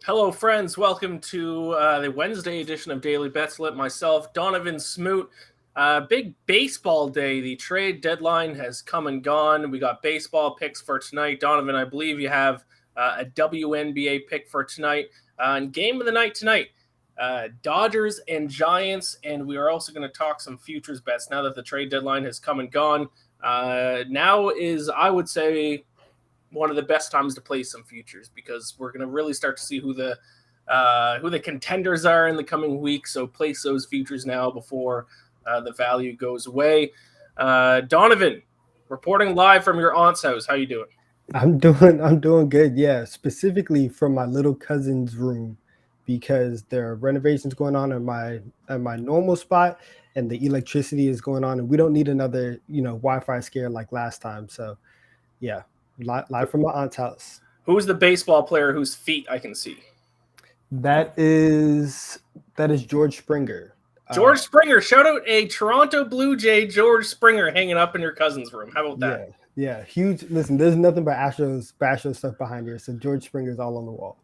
Hello, friends. Welcome to the Wednesday edition of Daily Betslip. Myself, Donnavan, Smoot. Big baseball day. The trade deadline has come and gone. We got baseball picks for tonight. Donnavan, I believe you have a WNBA pick for tonight. And game of the night tonight, Dodgers and Giants. And we are also going to talk some futures bets now that the trade deadline has come and gone. Now is, I would say, one of the best times to play some futures because we're going to really start to see who the contenders are in the coming weeks. So place those futures now before the value goes away. Donnavan, reporting live from your aunt's house. How you doing? I'm doing good. Yeah, specifically from my little cousin's room because there are renovations going on in my normal spot and the electricity is going on and we don't need another, Wi-Fi scare like last time. So, yeah, live from my aunt's house. Who's the baseball player whose feet I can see? That is George Springer. George Springer. Shout out a Toronto Blue Jay, George Springer, hanging up in your cousin's room. How about that? Yeah, huge. Listen, there's nothing but Astros stuff behind here, so George Springer's all on the wall.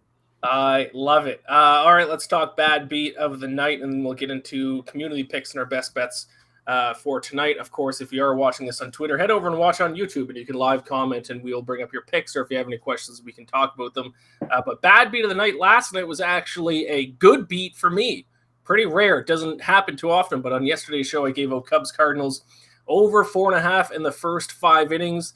I love it. All right, let's talk bad beat of the night, and then we'll get into community picks and our best bets for tonight. Of course, if you are watching this on Twitter, head over and watch on YouTube, and you can live comment, and we'll bring up your picks, or if you have any questions, we can talk about them. But bad beat of the night last night was actually a good beat for me. Pretty rare. It doesn't happen too often, but on yesterday's show, I gave out Cubs Cardinals over 4.5 in the first 5 innings.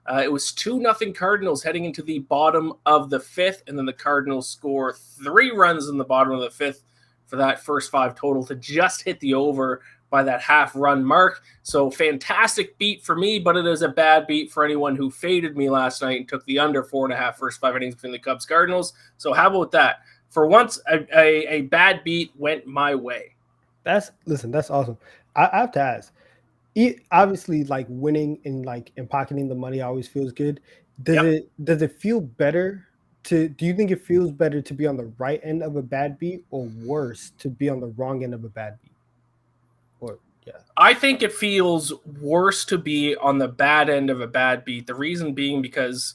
It was 2-0 Cardinals heading into the bottom of the 5th, and then the Cardinals score 3 runs in the bottom of the 5th for that first 5 total to just hit the over by that half-run mark. So fantastic beat for me, but it is a bad beat for anyone who faded me last night and took the under 4.5 first 5 innings between the Cubs Cardinals. So how about that? For once, a bad beat went my way. That's awesome. I have to ask. Obviously, like winning and pocketing the money always feels good. Does it feel better do you think it feels better to be on the right end of a bad beat or worse to be on the wrong end of a bad beat? I think it feels worse to be on the bad end of a bad beat. The reason being because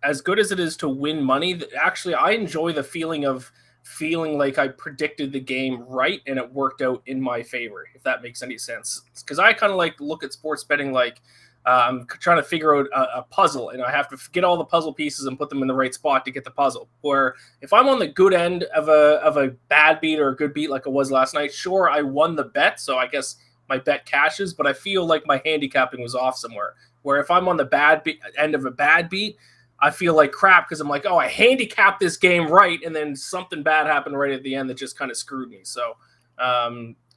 as good as it is to win money, actually I enjoy the feeling of feeling like I predicted the game right and it worked out in my favor, if that makes any sense. Because I kind of like look at sports betting like I'm trying to figure out a puzzle, and I have to get all the puzzle pieces and put them in the right spot to get the puzzle. Where if I'm on the good end of a bad beat or a good beat like it was last night, sure, I won the bet, so I guess my bet cashes, but I feel like my handicapping was off somewhere. Where if I'm on the bad end of a bad beat, I feel like crap because I'm like, oh, I handicapped this game right, and then something bad happened right at the end that just kind of screwed me. So,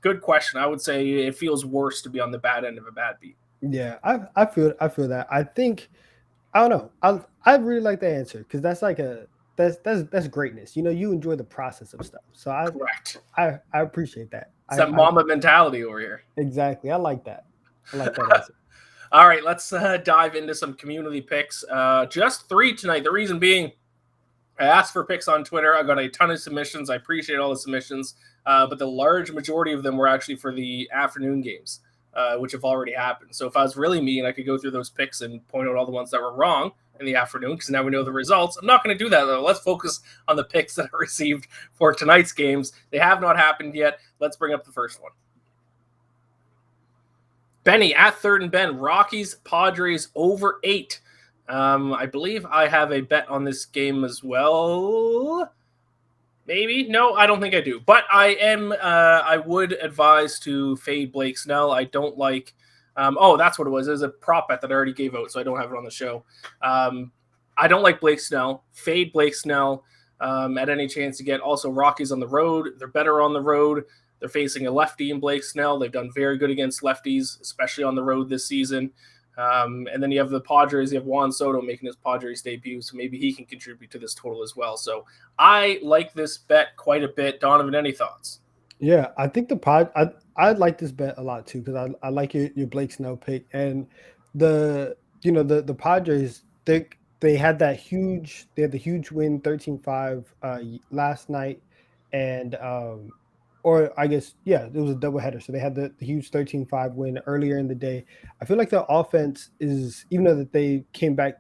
good question. I would say it feels worse to be on the bad end of a bad beat. Yeah, I feel that. I think I don't know. I really like that answer because that's like that's greatness. You enjoy the process of stuff. So Correct. I appreciate that. It's that mama mentality over here. Exactly. I like that. I like that answer. All right, let's dive into some community picks. Just 3 tonight. The reason being, I asked for picks on Twitter. I got a ton of submissions. I appreciate all the submissions, but the large majority of them were actually for the afternoon games, which have already happened. So if I was really mean, I could go through those picks and point out all the ones that were wrong in the afternoon because now we know the results. I'm not going to do that, though. Let's focus on the picks that I received for tonight's games. They have not happened yet. Let's bring up the first one. Benny at third and Ben, Rockies, Padres over 8. I believe I have a bet on this game as well. Maybe. No, I don't think I do. But I would advise to fade Blake Snell. I don't like that's what it was. It was a prop bet that I already gave out, so I don't have it on the show. I don't like Blake Snell. Fade Blake Snell at any chance you get. Also, Rockies on the road. They're better on the road. They're facing a lefty in Blake Snell. They've done very good against lefties, especially on the road this season. And then you have the Padres. You have Juan Soto making his Padres debut, so maybe he can contribute to this total as well. So I like this bet quite a bit. Donnavan, any thoughts? Yeah, I think I like this bet a lot too because I like your Blake Snell pick and the Padres they had the huge win 13-5 last night and or I guess, yeah, it was a doubleheader. So they had the huge 13-5 win earlier in the day. I feel like the offense is, even though that they came back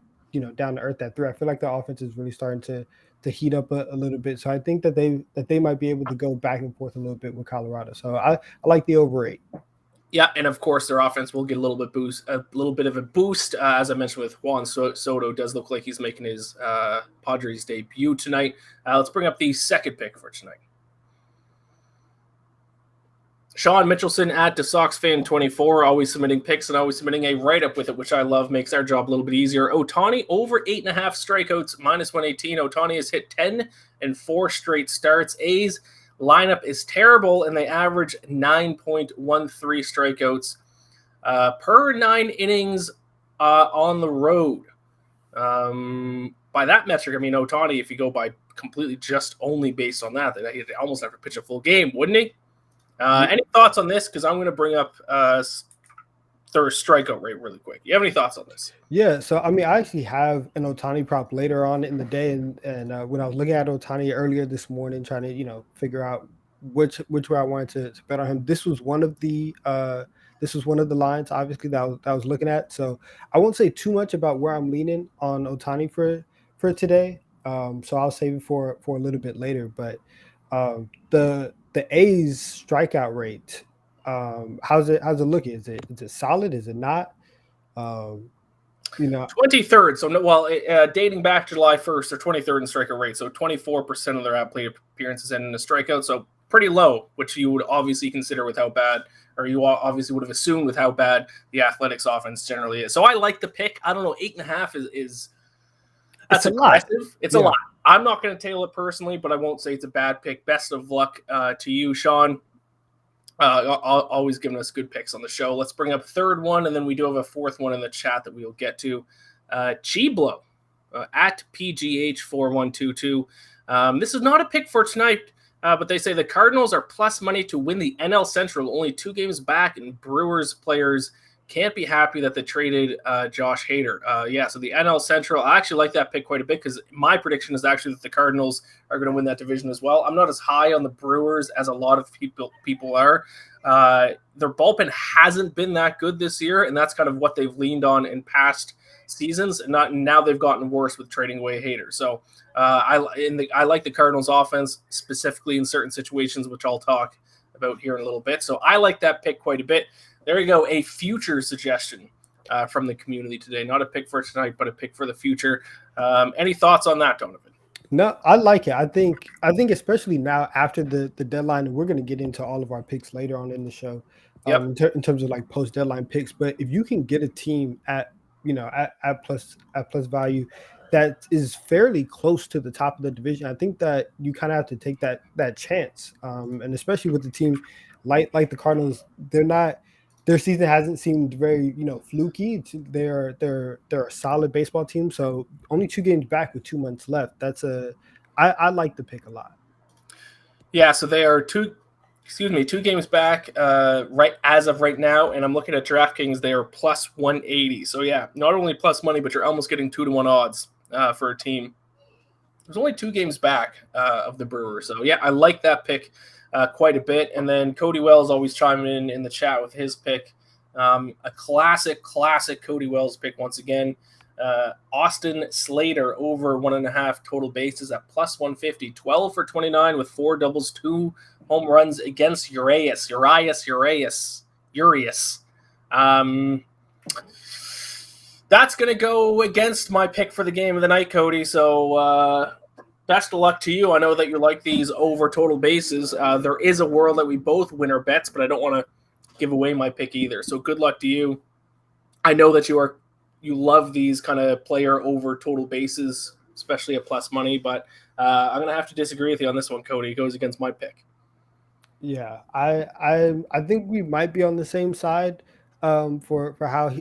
down to earth at 3. I feel like the offense is really starting to heat up a little bit. So I think that they might be able to go back and forth a little bit with Colorado. So I like the over 8. Yeah, and of course their offense will get a little bit of a boost. As I mentioned with Juan Soto, does look like he's making his Padres debut tonight. Let's bring up the second pick for tonight. Sean Mitchelson at DeSoxFan24, always submitting picks and always submitting a write-up with it, which I love, makes our job a little bit easier. Ohtani over 8.5 strikeouts, -118. Ohtani has hit 10 and 4 straight starts. A's lineup is terrible, and they average 9.13 strikeouts per 9 innings on the road. By that metric, I mean, Ohtani, if you go by completely just only based on that, then he'd almost have to pitch a full game, wouldn't he? Any thoughts on this? Because I'm going to bring up their strikeout rate really quick. You have any thoughts on this? Yeah, so I mean, I actually have an Ohtani prop later on in the day, and when I was looking at Ohtani earlier this morning, trying to figure out which way I wanted to bet on him, this was one of the lines, obviously, that I was looking at. So I won't say too much about where I'm leaning on Ohtani for today. So I'll save it for a little bit later. But the A's strikeout rate, how's it looking? Is it solid? Is it not? 23rd. So dating back to July 1st, they're 23rd in strikeout rate. So 24% of their at-plate appearances end in a strikeout. So pretty low, which you would obviously consider with how bad, or you obviously would have assumed with how bad the Athletics offense generally is. So I like the pick. I don't know, 8.5 is that's aggressive. It's a lot. I'm not going to tail it personally, but I won't say it's a bad pick. Best of luck to you, Sean. Always giving us good picks on the show. Let's bring up third one, and then we do have a fourth one in the chat that we'll get to. Chiblo at PGH4122. This is not a pick for tonight, but they say the Cardinals are plus money to win the NL Central, only 2 games back, and Brewers players can't be happy that they traded Josh Hader. So the NL Central, I actually like that pick quite a bit because my prediction is actually that the Cardinals are going to win that division as well. I'm not as high on the Brewers as a lot of people are. Their bullpen hasn't been that good this year, and that's kind of what they've leaned on in past seasons. And now they've gotten worse with trading away Hader. So I like the Cardinals offense, specifically in certain situations, which I'll talk about here in a little bit. So I like that pick quite a bit. There you go, a future suggestion from the community today. Not a pick for tonight, but a pick for the future. Any thoughts on that, Donnavan? No, I like it. I think especially now after the deadline, and we're going to get into all of our picks later on in the show, in terms of like post deadline picks. But if you can get a team at plus value that is fairly close to the top of the division, I think that you kind of have to take that chance. And especially with the team like the Cardinals, their season hasn't seemed very, fluky. They're a solid baseball team. So only 2 games back with 2 months left. I like the pick a lot. Yeah, so they are 2 games back right as of right now. And I'm looking at DraftKings, they are plus 180. So yeah, not only plus money, but you're almost getting 2-to-1 odds for a team. There's only 2 games back of the Brewers. So yeah, I like that pick quite a bit. And then Cody Wells always chiming in the chat with his pick. A classic Cody Wells pick once again. Austin Slater over 1.5 total bases at plus 150, 12 for 29 with 4 doubles, 2 home runs against Urias. That's going to go against my pick for the game of the night, Cody. So best of luck to you. I know that you like these over total bases. There is a world that we both win our bets, but I don't want to give away my pick either. So good luck to you. I know that you love these kind of player over total bases, especially at plus money, but I'm going to have to disagree with you on this one, Cody. It goes against my pick. Yeah, I think we might be on the same side for how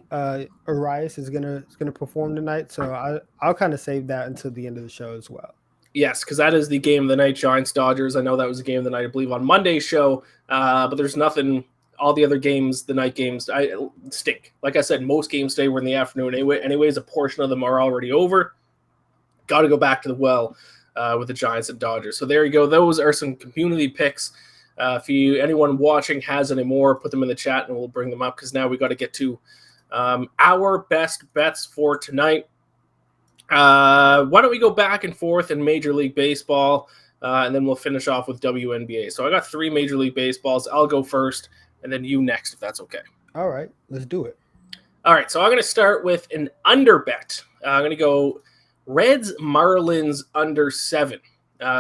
Urias is gonna perform tonight. So I'll kind of save that until the end of the show as well. Yes, because that is the game of the night, Giants-Dodgers. I know that was the game of the night, I believe, on Monday's show, but there's nothing. All the other games, the night games, stink. Like I said, most games today were in the afternoon anyways. A portion of them are already over. Got to go back to the well with the Giants and Dodgers. So there you go. Those are some community picks. If anyone watching has any more, put them in the chat and we'll bring them up because now we got to get to our best bets for tonight. Why don't we go back and forth in Major League Baseball, and then we'll finish off with WNBA. So I got 3 Major League Baseballs. I'll go first, and then you next, if that's okay. All right, let's do it. All right, so I'm going to start with an under bet. I'm going to go Reds Marlins under 7.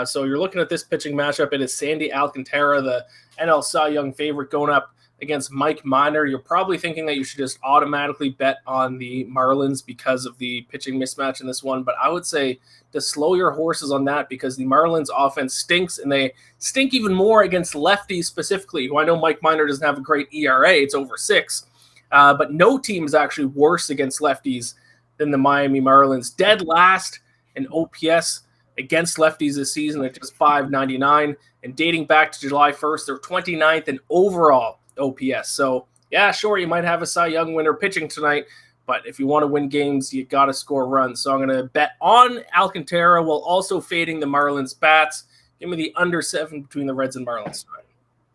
So you're looking at this pitching matchup. It is Sandy Alcantara, the NL Cy Young favorite, going up against Mike Minor. You're probably thinking that you should just automatically bet on the Marlins because of the pitching mismatch in this one, but I would say to slow your horses on that because the Marlins offense stinks, and they stink even more against lefties specifically, who I know Mike Minor doesn't have a great ERA. It's over 6. But no team is actually worse against lefties than the Miami Marlins. Dead last in OPS against lefties this season at just .599. And dating back to July 1st, they're 29th in overall OPS. So, yeah, sure, you might have a Cy Young winner pitching tonight, but if you want to win games, you got to score runs. So I'm going to bet on Alcantara while also fading the Marlins bats. Give me the under 7 between the Reds and Marlins tonight.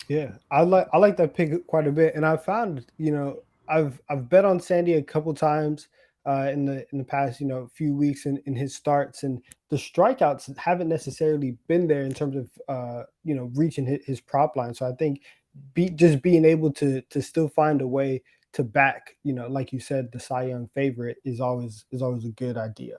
Yeah, I like that pick quite a bit, and I found I've bet on Sandy a couple times in the past few weeks in his starts, and the strikeouts haven't necessarily been there in terms of reaching his prop line. So I think just being able to still find a way to back like you said the Cy Young favorite is always a good idea.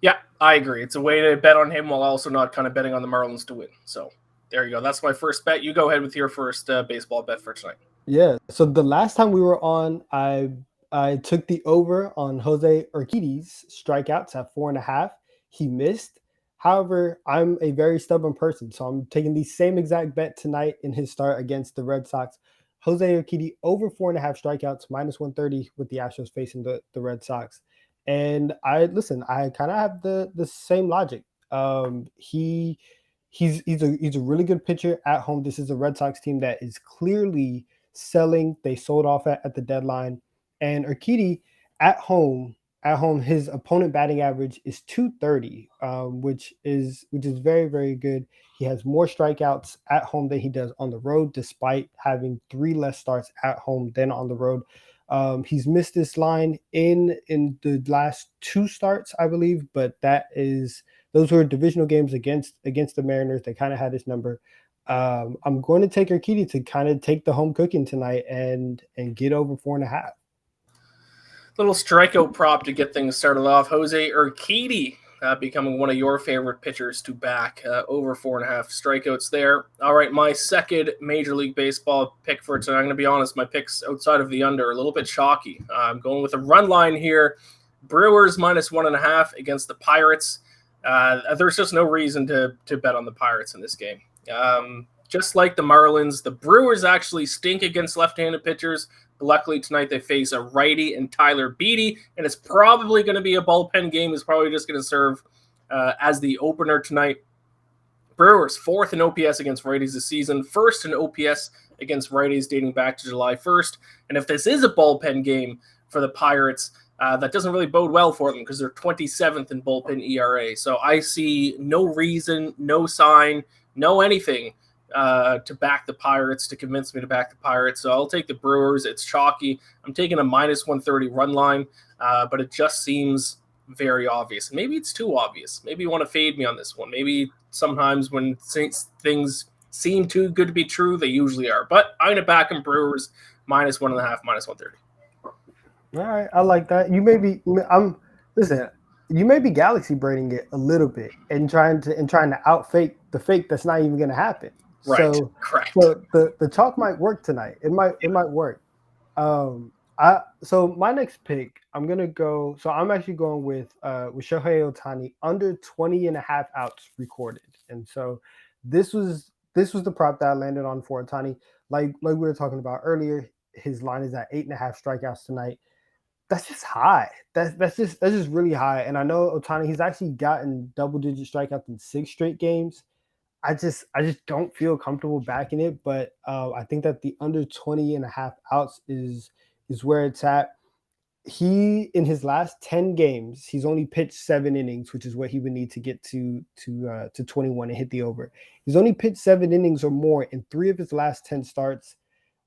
Yeah, I agree. It's a way to bet on him while also not kind of betting on the Marlins to win. So there you go. That's my first bet. You go ahead with your first baseball bet for tonight. Yeah. So the last time we were on, I took the over on Jose Urquidy's strikeouts at 4.5. He missed. However, I'm a very stubborn person, so I'm taking the same exact bet tonight in his start against the Red Sox. Jose Urquidy over 4.5 strikeouts, -130 with the Astros facing the Red Sox. And I kind of have the same logic. He's a really good pitcher at home. This is a Red Sox team that is clearly selling. They sold off at the deadline. And Urquidy at home, his opponent batting average is 230, which is very, very good. He has more strikeouts at home than he does on the road, despite having 3 less starts at home than on the road. He's missed this line in the last 2 starts, I believe, but those were divisional games against the Mariners. They kind of had his number. I'm going to take Urquidy to kind of take the home cooking tonight and get over 4.5. Little strikeout prop to get things started off. Jose Urquidy becoming one of your favorite pitchers to back, over 4.5 strikeouts there. All right, my second Major League Baseball pick for tonight. I'm going to be honest, my picks outside of the under are a little bit chalky. I'm going with a run line here. Brewers -1.5 against the Pirates. There's just no reason to bet on the Pirates in this game. Just like the Marlins, the Brewers actually stink against left-handed pitchers. But luckily tonight they face a righty and Tyler Beede, and it's probably going to be a bullpen game. It's probably just going to serve as the opener tonight. Brewers 4th in OPS against righties this season, 1st in OPS against righties dating back to July 1st. And if this is a bullpen game for the Pirates, that doesn't really bode well for them because they're 27th in bullpen ERA. So I see no reason, no sign, no anything to back the Pirates, to convince me to back the Pirates. So I'll take the Brewers. It's chalky. I'm taking a -130 run line, but it just seems very obvious. Maybe it's too obvious. Maybe you want to fade me on this one. Maybe sometimes when things seem too good to be true, they usually are. But I'm going to back them Brewers -1.5, -130. All right, I like that. You may be galaxy braining it a little bit and trying to outfake the fake that's not even going to happen. Right. So, Correct. So the chalk might work tonight. It might work. So my next pick, I'm gonna go. So I'm actually going with Shohei Ohtani under 20.5 outs recorded, and so this was the prop that I landed on for Ohtani. Like we were talking about earlier, his line is at 8.5 strikeouts tonight. That's just high. That's just really high. And I know Ohtani, he's actually gotten double-digit strikeouts in 6 straight games. I just don't feel comfortable backing it, but I think that the under 20.5 outs is where it's at. He, in his last 10 games, he's only pitched 7 innings, which is what he would need to get to 21 and hit the over. He's only pitched 7 innings or more in 3 of his last 10 starts.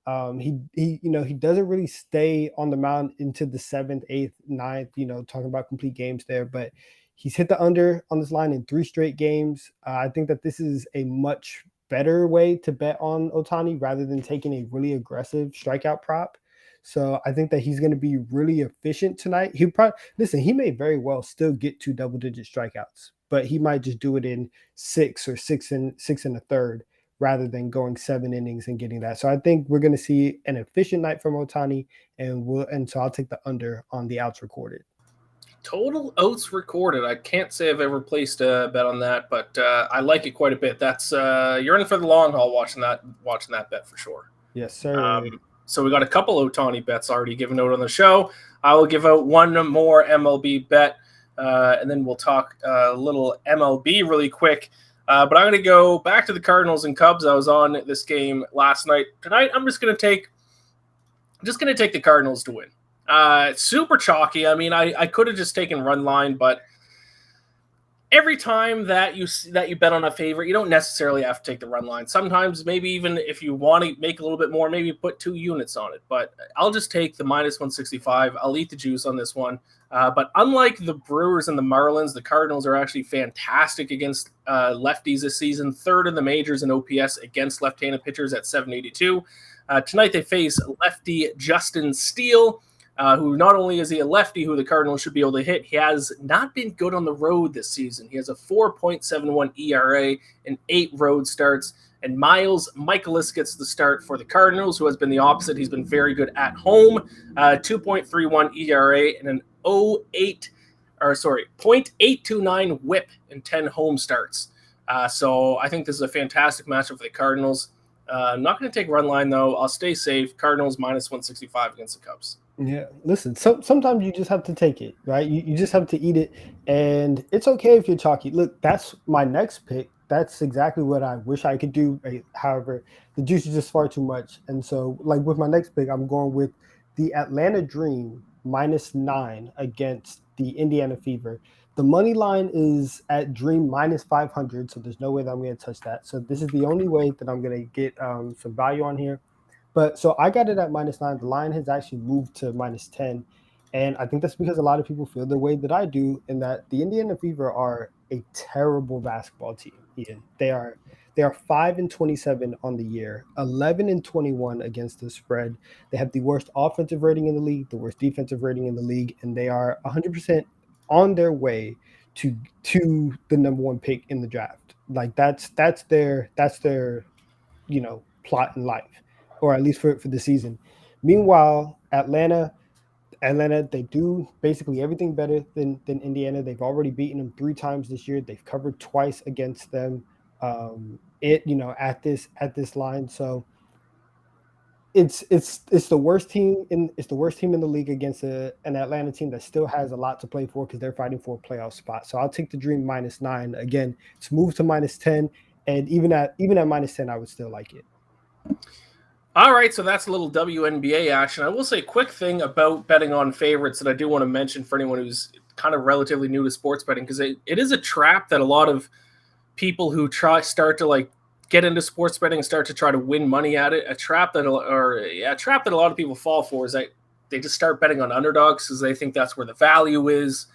He doesn't really stay on the mound into the seventh, eighth, ninth. Talking about complete games there, but he's hit the under on this line in 3 straight games. I think that this is a much better way to bet on Otani rather than taking a really aggressive strikeout prop. So I think that he's going to be really efficient tonight. He may very well still get 2 double-digit strikeouts, but he might just do it in six or six and a third rather than going 7 innings and getting that. So I think we're going to see an efficient night from Otani, and so I'll take the under on the outs recorded. Total outs recorded. I can't say I've ever placed a bet on that, but I like it quite a bit. That's you're in for the long haul watching that bet for sure. Yes, sir. So we got a couple Otani bets already given out on the show. I will give out one more MLB bet, and then we'll talk a little MLB really quick. But I'm going to go back to the Cardinals and Cubs. I was on this game last night. Tonight, I'm just going to take the Cardinals to win. Super chalky. I mean, I could have just taken run line, but every time that you bet on a favorite, you don't necessarily have to take the run line. Sometimes, maybe even if you want to make a little bit more, maybe put 2 units on it. But I'll just take the -165. I'll eat the juice on this one. But unlike the Brewers and the Marlins, the Cardinals are actually fantastic against lefties this season. 3rd in the majors in OPS against left-handed pitchers at 782. Tonight they face lefty Justin Steele, who not only is he a lefty who the Cardinals should be able to hit, he has not been good on the road this season. He has a 4.71 ERA in 8 road starts. And Miles Michaelis gets the start for the Cardinals, who has been the opposite. He's been very good at home. 2.31 ERA and an 0.829 whip in 10 home starts. So I think this is a fantastic matchup for the Cardinals. I'm not going to take run line, though. I'll stay safe. Cardinals -165 against the Cubs. Yeah, listen, sometimes you just have to take it, right? You just have to eat it, and it's okay if you're chalky. Look, that's my next pick. That's exactly what I wish I could do. However, the juice is just far too much. And so, like with my next pick, I'm going with the Atlanta Dream -9 against the Indiana Fever. The money line is at Dream -500, so there's no way that I'm going to touch that. So this is the only way that I'm going to get some value on here. But so I got it at -9. The line has actually moved to -10. And I think that's because a lot of people feel the way that I do, in that the Indiana Fever are a terrible basketball team, Ian. They are 5-27 on the year, 11-21 against the spread. They have the worst offensive rating in the league, the worst defensive rating in the league, and they are 100% on their way to the #1 pick in the draft. Like that's their plot in life, or at least for the season. Meanwhile, Atlanta, they do basically everything better than Indiana. They've already beaten them 3 times this year. They've covered twice against them. At this line. So it's the worst team in the league against an Atlanta team that still has a lot to play for, because they're fighting for a playoff spot. So I'll take the Dream -9. Again, it's moved to -10, and even at -10, I would still like it. All right, so that's a little WNBA action. I will say a quick thing about betting on favorites that I do want to mention for anyone who's kind of relatively new to sports betting, because it is a trap that a lot of people who start to get into sports betting and start to try to win money at it. A trap that a lot of people fall for is that they just start betting on underdogs because they think that's where the value is.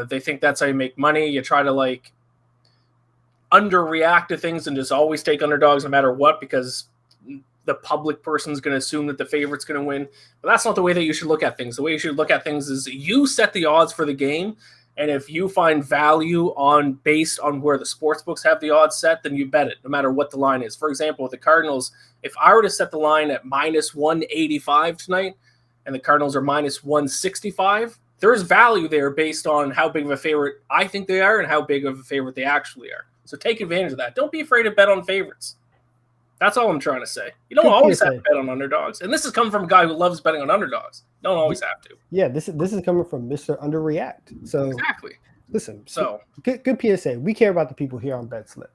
They think that's how you make money. You try to underreact to things and just always take underdogs no matter what, because the public person's going to assume that the favorite's going to win. But that's not the way that you should look at things. The way you should look at things is you set the odds for the game, and if you find value based on where the sports books have the odds set, then you bet it, no matter what the line is. For example, with the Cardinals, if I were to set the line at -185 tonight, and the Cardinals are -165, there's value there based on how big of a favorite I think they are and how big of a favorite they actually are. So take advantage of that. Don't be afraid to bet on favorites. That's all I'm trying to say. You don't always have to bet on underdogs. And this is coming from a guy who loves betting on underdogs. Don't always have to. Yeah, this is coming from Mr. Underreact. So exactly. Listen, so good PSA. We care about the people here on BetSlip.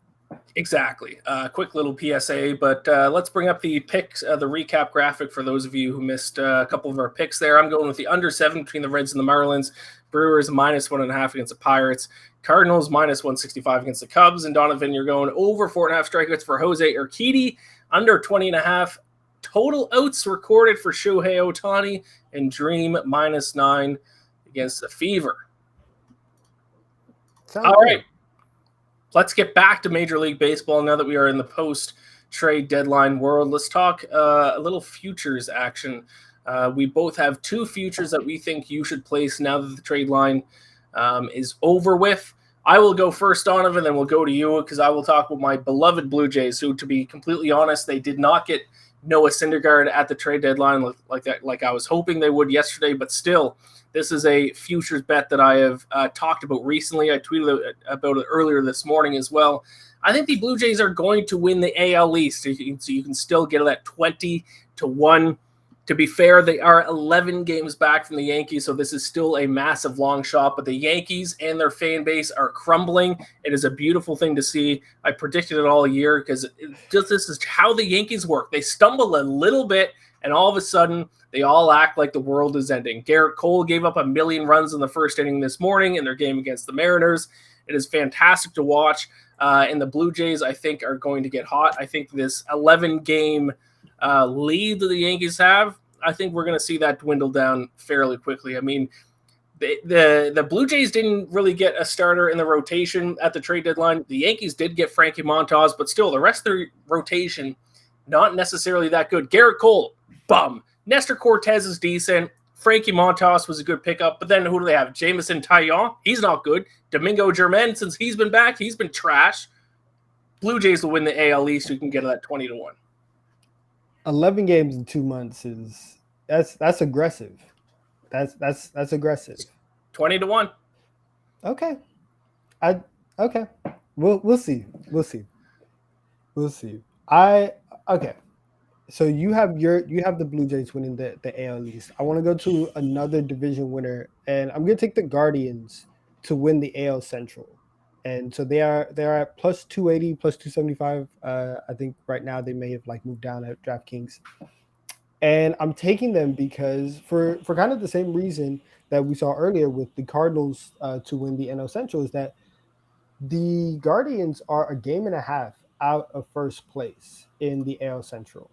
Exactly. Quick little PSA, but let's bring up the picks, the recap graphic for those of you who missed a couple of our picks there. I'm going with the under 7 between the Reds and the Marlins. Brewers -1.5 against the Pirates. Cardinals -165 against the Cubs. And Donnavan, you're going over 4.5 strikeouts for Jose Urquidy, under 20.5 total outs recorded for Shohei Ohtani and Dream -9 against the Fever. Sounds All good. right. Let's get back to Major League Baseball now that we are in the post-trade deadline world. Let's talk a little futures action. We both have two futures that we think you should place now that the trade line is over with. I will go first, Donnavan, and then we'll go to you because I will talk about my beloved Blue Jays, who, to be completely honest, they did not get Noah Syndergaard at the trade deadline like I was hoping they would yesterday, but still, this is a futures bet that I have talked about recently. I tweeted about it earlier this morning as well. I think the Blue Jays are going to win the AL East, so you can still get it at 20-1. To be fair, they are 11 games back from the Yankees, so this is still a massive long shot, but the Yankees and their fan base are crumbling. It is a beautiful thing to see. I predicted it all year because this is how the Yankees work. They stumble a little bit, and all of a sudden, they all act like the world is ending. Garrett Cole gave up 1 million runs in the first inning this morning in their game against the Mariners. It is fantastic to watch, and the Blue Jays, I think, are going to get hot. I think this 11-game lead that the Yankees have, I think we're going to see that dwindle down fairly quickly. I mean, the Blue Jays didn't really get a starter in the rotation at the trade deadline. The Yankees did get Frankie Montas, but still, the rest of their rotation, not necessarily that good. Garrett Cole, bum. Nestor Cortez is decent. Frankie Montas was a good pickup, but then who do they have? Jameson Taillon, he's not good. Domingo Germain, since he's been back, he's been trash. Blue Jays will win the AL East. You can get it at 20-1. 11 games in 2 months that's aggressive. That's aggressive. 20-1. Okay. Okay. We'll see. Okay. So you have the Blue Jays winning the AL East. I want to go to another division winner, and I'm gonna take the Guardians to win the AL Central. And so they're at plus 280, plus 275. I think right now they may have moved down at DraftKings. And I'm taking them because for kind of the same reason that we saw earlier with the Cardinals to win the NL Central, is that the Guardians are a game and a half out of first place in the AL Central.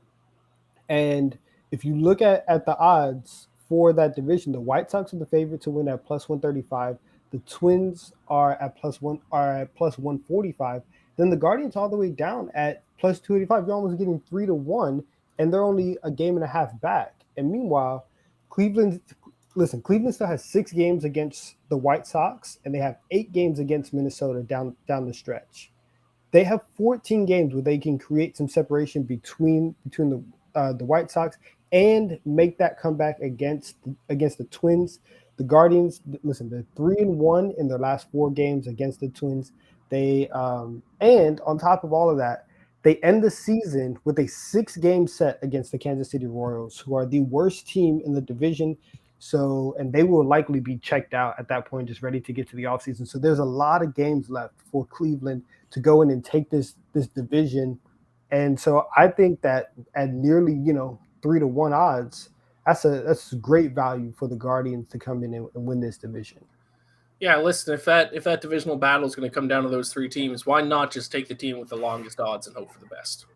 And if you look at the odds for that division, the White Sox are the favorite to win at plus 135. The Twins are at plus 145. Then the Guardians all the way down at plus 285. You're almost getting 3-1, and they're only a game and a half back. And meanwhile, Cleveland still has 6 games against the White Sox, and they have 8 games against Minnesota down the stretch. They have 14 games where they can create some separation between the White Sox and make that comeback against the Twins. The Guardians, listen, they're 3-1 in their last 4 games against the Twins. They and on top of all of that, they end the season with a 6-game set against the Kansas City Royals, who are the worst team in the division. So, and they will likely be checked out at that point, just ready to get to the offseason. So there's a lot of games left for Cleveland to go in and take this division. And so I think that at nearly 3-1 odds, that's great value for the Guardians to come in and win this division. Yeah, listen, if that divisional battle is going to come down to those 3 teams, why not just take the team with the longest odds and hope for the best?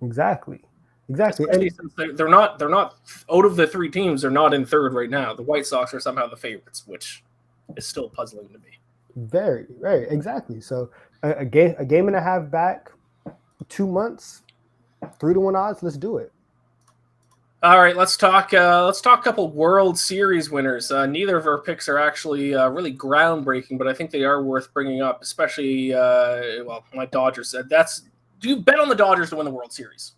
Exactly. Especially since they're not out of the 3 teams, they're not in third right now. The White Sox are somehow the favorites, which is still puzzling to me. Very, very exactly. So a game and a half back, 2 months, 3-1 odds. Let's do it. All right, let's talk a couple World Series winners. Neither of our picks are actually really groundbreaking, but I think they are worth bringing up, especially, my Dodgers said. Do you bet on the Dodgers to win the World Series?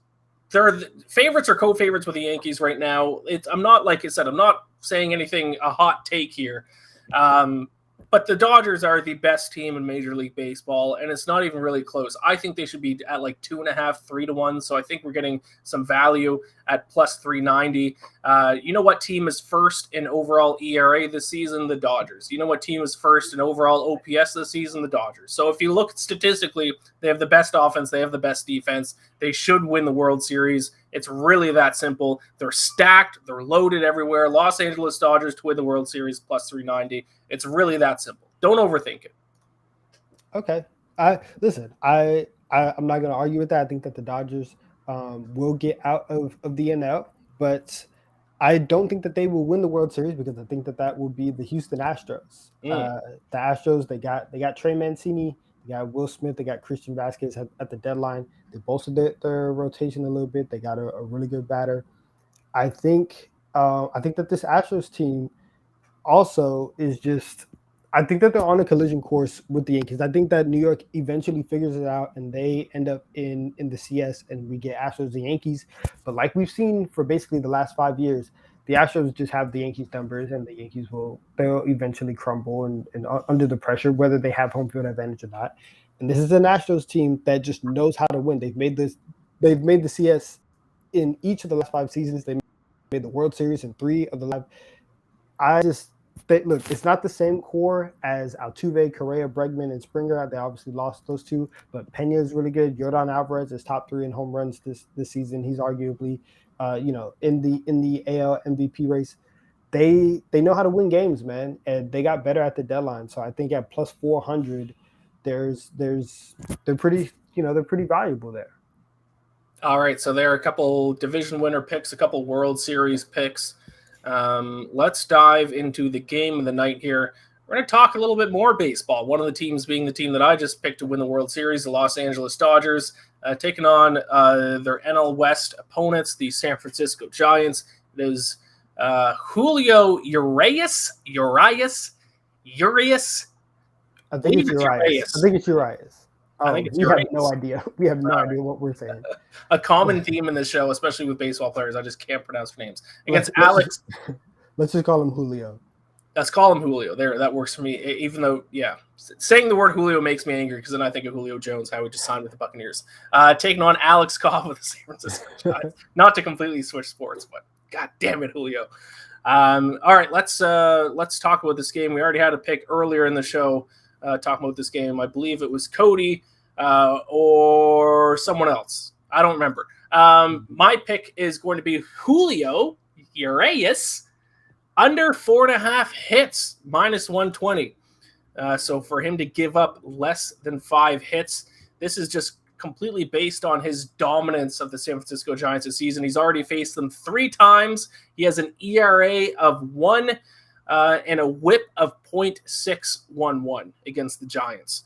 They're the favorites or co-favorites with the Yankees right now. I'm not, like I said, I'm not saying anything, a hot take here. But the Dodgers are the best team in Major League Baseball, and it's not even really close. I think they should be at 2.5, 3-1. So I think we're getting some value at plus 390. You know what team is first in overall ERA this season? The Dodgers. You know what team is first in overall OPS this season? The Dodgers. So if you look statistically, they have the best offense. They have the best defense. They should win the World Series. It's really that simple. They're stacked. They're loaded everywhere. Los Angeles Dodgers to win the World Series plus 390. It's really that simple. Don't overthink it. Okay. I'm not going to argue with that. I think that the Dodgers will get out of the NL, but I don't think that they will win the World Series because I think that that will be the Houston Astros. Mm. The Astros, they got Trey Mancini, they got Will Smith, they got Christian Vasquez at the deadline. They bolstered their rotation a little bit. They got a really good batter. I think that this Astros team also is just I think that they're on a collision course with the Yankees. I think that New York eventually figures it out and they end up in the CS and we get Astros and Yankees. But like we've seen for basically the last 5 years, the Astros just have the Yankees numbers and the Yankees they'll eventually crumble and under the pressure, whether they have home field advantage or not. And this is an Astros team that just knows how to win. They've made the CS in each of the last 5 seasons. They made the World Series in 3 of the last. Look. It's not the same core as Altuve, Correa, Bregman, and Springer. They obviously lost those two, but Pena is really good. Yordan Alvarez is top 3 in home runs this season. He's arguably, in the AL MVP race. They know how to win games, man, and they got better at the deadline. So I think at plus 400, they're pretty valuable there. All right, so there are a couple division winner picks, a couple World Series picks. Let's dive into the game of the night here. We're going to talk a little bit more baseball. One of the teams being the team that I just picked to win the World Series, the Los Angeles Dodgers, taking on their NL West opponents, the San Francisco Giants. It is Julio Urias. I think it's Urias. We have no idea. We have no idea what we're saying. A common theme in this show, especially with baseball players, I just can't pronounce names. Against Alex. Let's just call him Julio. Let's call him Julio. There, that works for me. Even though, saying the word Julio makes me angry because then I think of Julio Jones, how he just signed with the Buccaneers. Taking on Alex Cobb with the San Francisco Giants. Not to completely switch sports, but god damn it, Julio. All right, let's talk about this game. We already had a pick earlier in the show talking about this game. I believe it was Cody or someone else. I don't remember. My pick is going to be Julio Urias under 4.5 hits, minus 120. So for him to give up less than 5 hits, this is just completely based on his dominance of the San Francisco Giants this season. He's already faced them 3 times. He has an ERA of 1 and a whip of .611 against the Giants.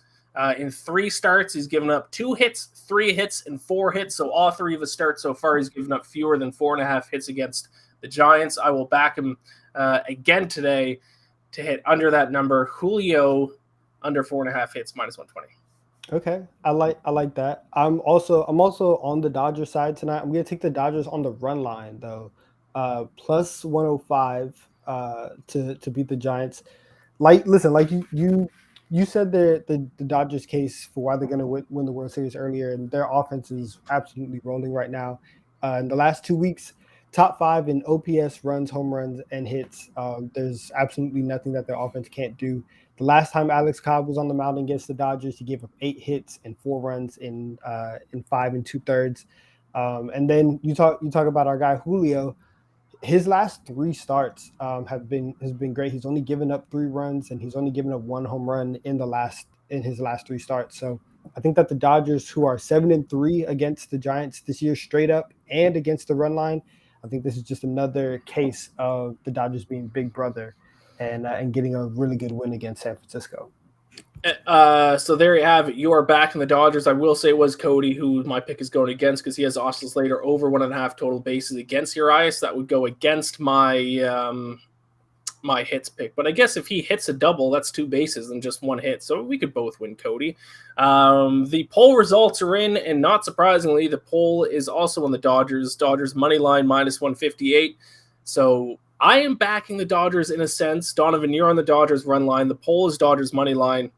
In 3 starts, he's given up 2 hits, 3 hits, and 4 hits. So all 3 of his starts so far, he's given up fewer than 4.5 hits against the Giants. I will back him again today to hit under that number. Julio under 4.5 hits, minus 120. Okay, I like that. I'm also on the Dodgers side tonight. I'm gonna take the Dodgers on the run line though, plus 105 to beat the Giants. Like you said the Dodgers case for why they're gonna win the World Series earlier, and their offense is absolutely rolling right now. In the last 2 weeks, top 5 in OPS, runs, home runs, and hits. There's absolutely nothing that their offense can't do. The last time Alex Cobb was on the mound against the Dodgers, he gave up 8 hits and 4 runs in 5 2/3. And then you talk about our guy Julio. His last 3 starts has been great. He's only given up 3 runs and he's only given up 1 home run in his last 3 starts. So I think that the Dodgers, who are 7-3 against the Giants this year, straight up and against the run line, I think this is just another case of the Dodgers being big brother and getting a really good win against San Francisco. So there you have it. You are back in the Dodgers. I will say it was Cody who my pick is going against because he has Austin Slater over 1.5 total bases against Urias. That would go against my my hits pick. But I guess if he hits a double, that's 2 bases and just 1 hit. So we could both win, Cody. The poll results are in, and not surprisingly, the poll is also on the Dodgers. Dodgers money line minus 158. So I am backing the Dodgers in a sense. Donnavan, you're on the Dodgers run line. The poll is Dodgers money line.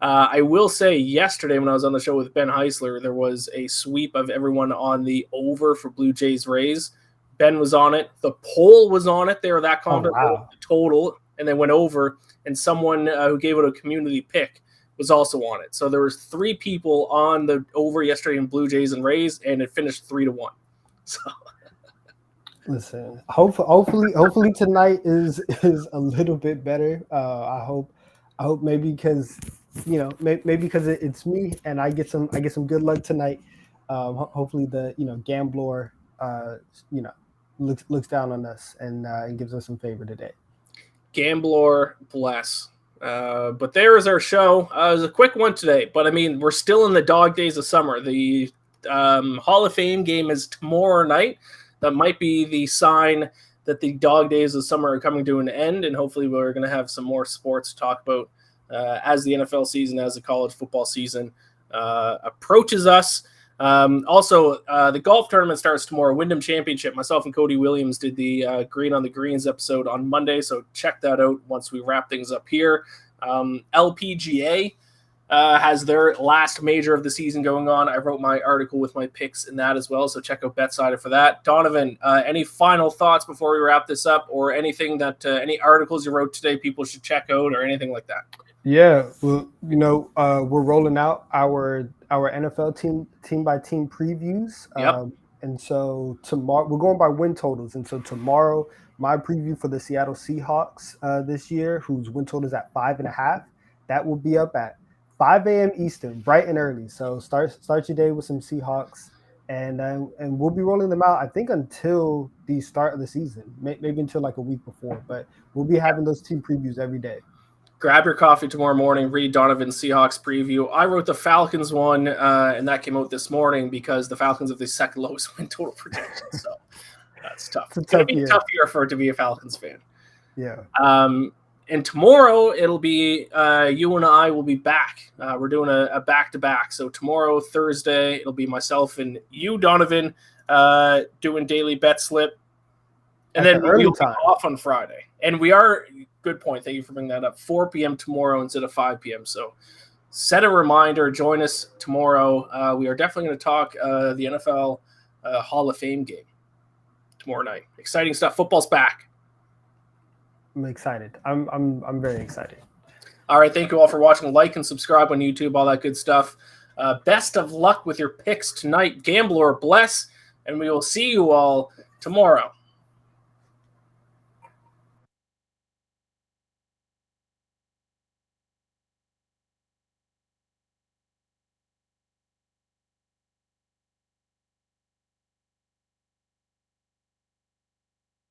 I will say yesterday when I was on the show with Ben Heisler, there was a sweep of everyone on the over for Blue Jays Rays. Ben was on it. The poll was on it. They were that confident the total, and they went over. And someone who gave it a community pick was also on it. So there was 3 people on the over yesterday in Blue Jays and Rays, and it finished 3-1. So listen, hopefully tonight is a little bit better. I hope maybe because maybe because it's me and I get some good luck tonight. Hopefully the gambler you know looks down on us and gives us some favor today. Gambler bless. But there is our show. It was a quick one today, but I mean, we're still in the dog days of summer. The Hall of Fame game is tomorrow night. That might be the sign that the dog days of summer are coming to an end, and hopefully we're going to have some more sports to talk about as the NFL season, as the college football season approaches us. Also, the golf tournament starts tomorrow. Wyndham Championship. Myself and Cody Williams did the Green on the Greens episode on Monday, so check that out once we wrap things up here. LPGA has their last major of the season going on. I wrote my article with my picks in that as well, so check out BetSided for that. Donnavan, any final thoughts before we wrap this up, or anything that any articles you wrote today people should check out, or anything like that? Yeah, well, we're rolling out our NFL team by team previews. Yep. And so tomorrow we're going by win totals. And so tomorrow, my preview for the Seattle Seahawks this year, whose win total is at 5.5, that will be up at 5 a.m. Eastern, bright and early. So start your day with some Seahawks, and we'll be rolling them out, I think, until the start of the season, maybe until like a week before. But we'll be having those team previews every day. Grab your coffee tomorrow morning, read Donnavan's Seahawks preview. I wrote the Falcons one, and that came out this morning because the Falcons have the second lowest win total projection. So that's tough. It's going to be a tough year for it to be a Falcons fan. Yeah. And tomorrow it'll be you and I will be back. We're doing a back-to-back. So tomorrow, Thursday, it'll be myself and you, Donnavan, doing Daily Betslip. And then we'll be off on Friday. And we are – good point. Thank you for bringing that up. 4 p.m. tomorrow instead of 5 p.m. So set a reminder. Join us tomorrow. We are definitely going to talk the NFL Hall of Fame game tomorrow night. Exciting stuff. Football's back. I'm excited. I'm very excited. All right. Thank you all for watching. Like and subscribe on YouTube, all that good stuff. Best of luck with your picks tonight. Gambler bless. And we will see you all tomorrow.